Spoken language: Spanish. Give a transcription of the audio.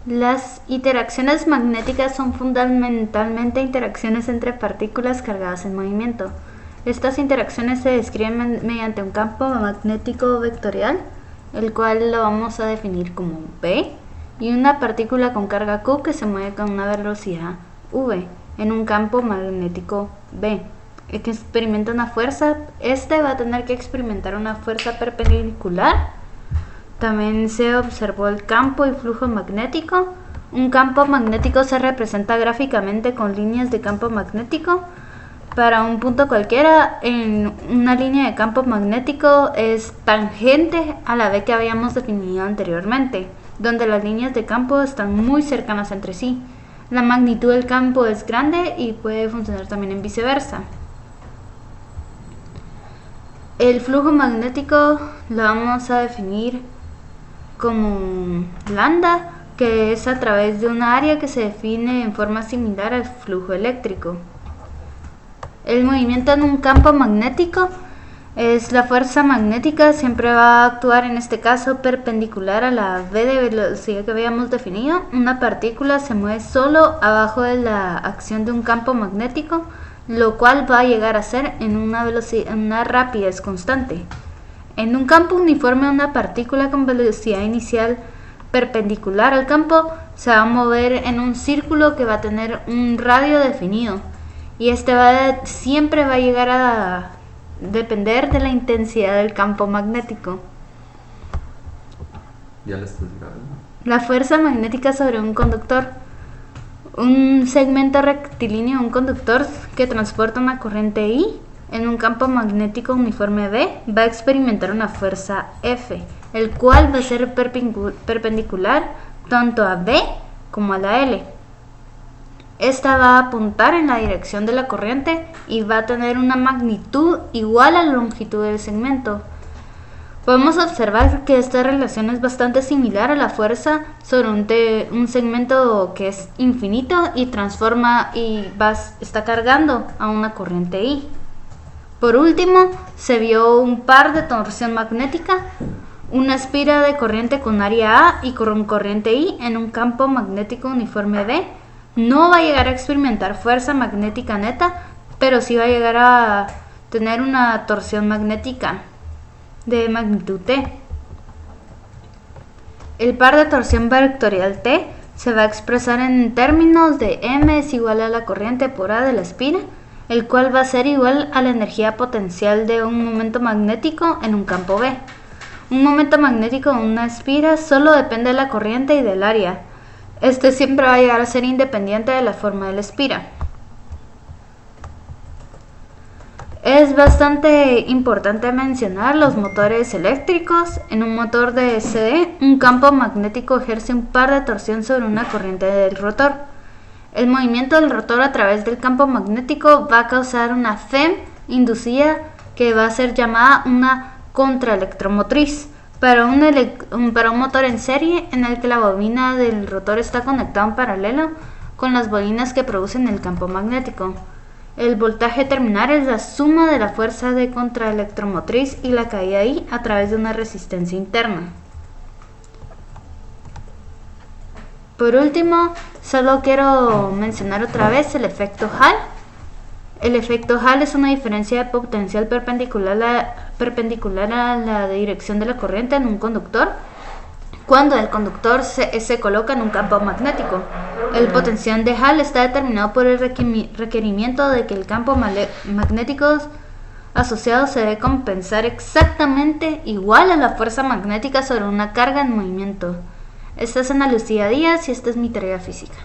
Las interacciones magnéticas son fundamentalmente interacciones entre partículas cargadas en movimiento. Estas interacciones se describen mediante un campo magnético vectorial, el cual lo vamos a definir como B, y una partícula con carga Q que se mueve con una velocidad V en un campo magnético B. El que experimenta una fuerza, va a tener que experimentar una fuerza perpendicular. También se observó el campo y flujo magnético. Un campo magnético se representa gráficamente con líneas de campo magnético. Para un punto cualquiera, en una línea de campo magnético es tangente a la B que habíamos definido anteriormente, donde las líneas de campo están muy cercanas entre sí. La magnitud del campo es grande y puede funcionar también en viceversa. El flujo magnético lo vamos a definir como lambda, que es a través de una área que se define en forma similar al flujo eléctrico. El movimiento en un campo magnético es la fuerza magnética, siempre va a actuar en este caso perpendicular a la v de velocidad que habíamos definido. Una partícula se mueve solo abajo de la acción de un campo magnético, lo cual va a llegar a ser en una rapidez constante. En un campo uniforme, una partícula con velocidad inicial perpendicular al campo se va a mover en un círculo que va a tener un radio definido, y siempre va a llegar a depender de la intensidad del campo magnético. Ya lo estoy grabando. La fuerza magnética sobre un conductor. Un segmento rectilíneo de un conductor que transporta una corriente I en un campo magnético uniforme B va a experimentar una fuerza F, el cual va a ser perpendicular tanto a B como a la L. Esta va a apuntar en la dirección de la corriente y va a tener una magnitud igual a la longitud del segmento. Podemos observar que esta relación es bastante similar a la fuerza sobre un segmento que es infinito y está cargando a una corriente I. Por último, se vio un par de torsión magnética, una espira de corriente con área A y con corriente I en un campo magnético uniforme B. No va a llegar a experimentar fuerza magnética neta, pero sí va a llegar a tener una torsión magnética de magnitud T. El par de torsión vectorial T se va a expresar en términos de M es igual a la corriente por A de la espira, el cual va a ser igual a la energía potencial de un momento magnético en un campo B. Un momento magnético en una espira solo depende de la corriente y del área. Siempre va a llegar a ser independiente de la forma de la espira. Es bastante importante mencionar los motores eléctricos. En un motor de DC, un campo magnético ejerce un par de torsión sobre una corriente del rotor. El movimiento del rotor a través del campo magnético va a causar una FEM inducida que va a ser llamada una contraelectromotriz para un motor en serie en el que la bobina del rotor está conectada en paralelo con las bobinas que producen el campo magnético. El voltaje terminal es la suma de la fuerza de contraelectromotriz y la caída I a través de una resistencia interna. Por último, solo quiero mencionar otra vez el efecto Hall. El efecto Hall es una diferencia de potencial perpendicular a la dirección de la corriente en un conductor cuando el conductor se coloca en un campo magnético. El potencial de Hall está determinado por el requerimiento de que el campo magnético asociado se debe compensar exactamente igual a la fuerza magnética sobre una carga en movimiento. Esta es Ana Lucía Díaz y esta es mi tarea física.